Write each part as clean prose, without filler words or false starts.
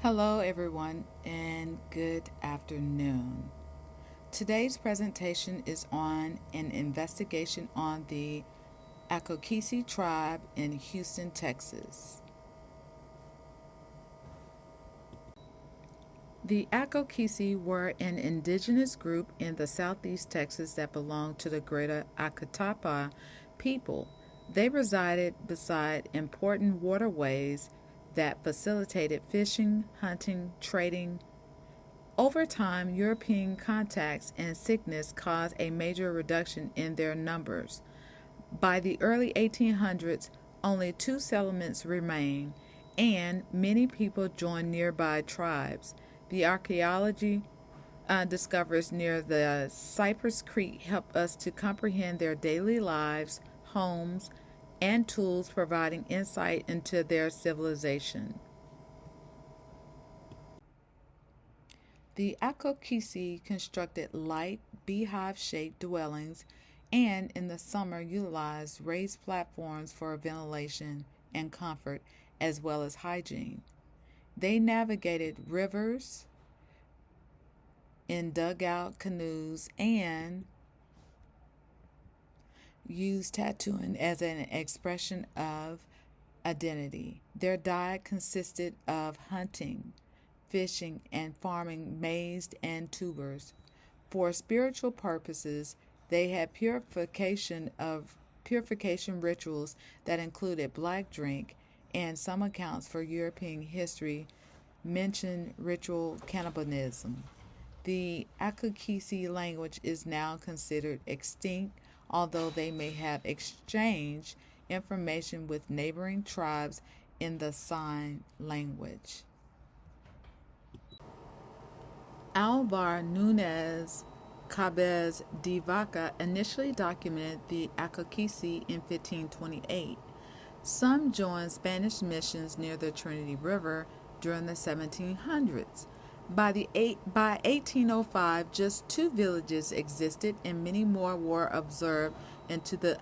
Hello, everyone, and good afternoon. Today's presentation is on an investigation on the Akokisi tribe in Houston, Texas. The Akokisi were an indigenous group in the southeast Texas that belonged to the greater Akatapa people. They resided beside important waterways that facilitated fishing, hunting, trading. Over time, European contacts and sickness caused a major reduction in their numbers. By the early 1800s, only two settlements remained, and many people joined nearby tribes. The archaeology discoveries near the Cypress Creek help us to comprehend their daily lives, homes, and tools, providing insight into their civilization. The Akokisi constructed light, beehive shaped dwellings and in the summer utilized raised platforms for ventilation and comfort as well as hygiene. They navigated rivers in dugout canoes and used tattooing as an expression of identity. Their diet consisted of hunting, fishing, and farming maize and tubers. For spiritual purposes, they had purification rituals that included black drink, and some accounts for European history mention ritual cannibalism. The Akukisi language is now considered extinct, although they may have exchanged information with neighboring tribes in the sign language. Alvar Nunez Cabez de Vaca initially documented the Akokisi in 1528. Some joined Spanish missions near the Trinity River during the 1700s. By 1805, just two villages existed, and many more were observed into the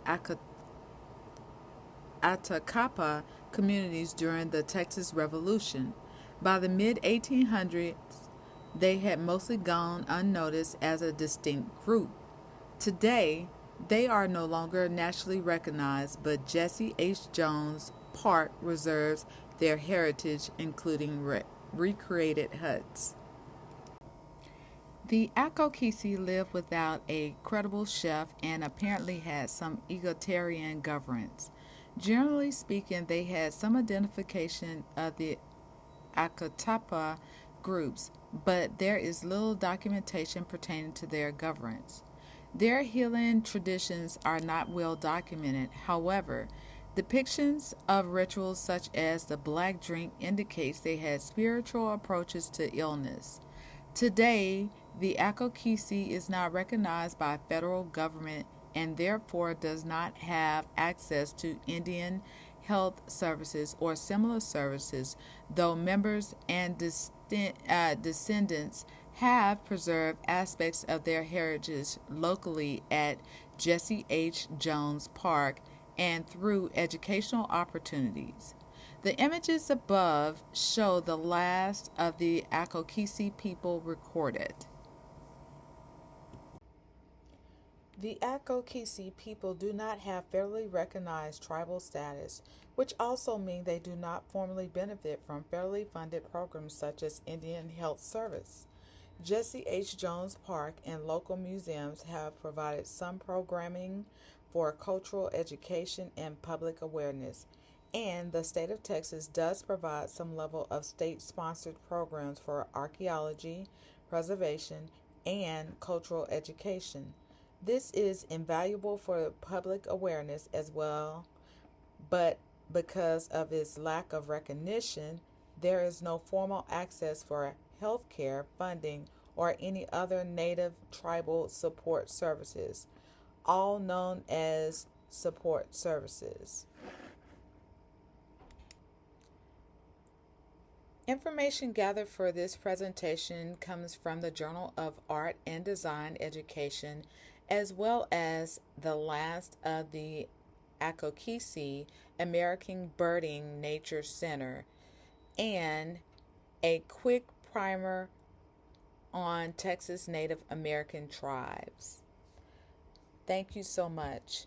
Atacapa communities during the Texas Revolution. By the mid 1800s, they had mostly gone unnoticed as a distinct group. Today, they are no longer nationally recognized, but Jesse H. Jones Park reserves their heritage, including recreated huts. The Akokisi lived without a credible chef and apparently had some egalitarian governance. Generally speaking, they had some identification of the Akatapa groups, but there is little documentation pertaining to their governance. Their healing traditions are not well documented. However, depictions of rituals such as the black drink indicates they had spiritual approaches to illness. Today, the Akokisi is not recognized by federal government and therefore does not have access to Indian health services or similar services, though members and descendants have preserved aspects of their heritage locally at Jesse H. Jones Park and through educational opportunities. The images above show the last of the Akokisi people recorded. The Akokisi people do not have federally recognized tribal status, which also means they do not formally benefit from federally funded programs such as Indian Health Service. Jesse H. Jones Park and local museums have provided some programming for cultural education and public awareness, and the state of Texas does provide some level of state-sponsored programs for archaeology, preservation, and cultural education. This is invaluable for public awareness as well, but because of its lack of recognition, there is no formal access for health care, funding, or any other native tribal support services, all known as support services. Information gathered for this presentation comes from the Journal of Art and Design Education, as well as the last of the Akokisi American Birding Nature Center and a quick primer on Texas Native American tribes. Thank you so much.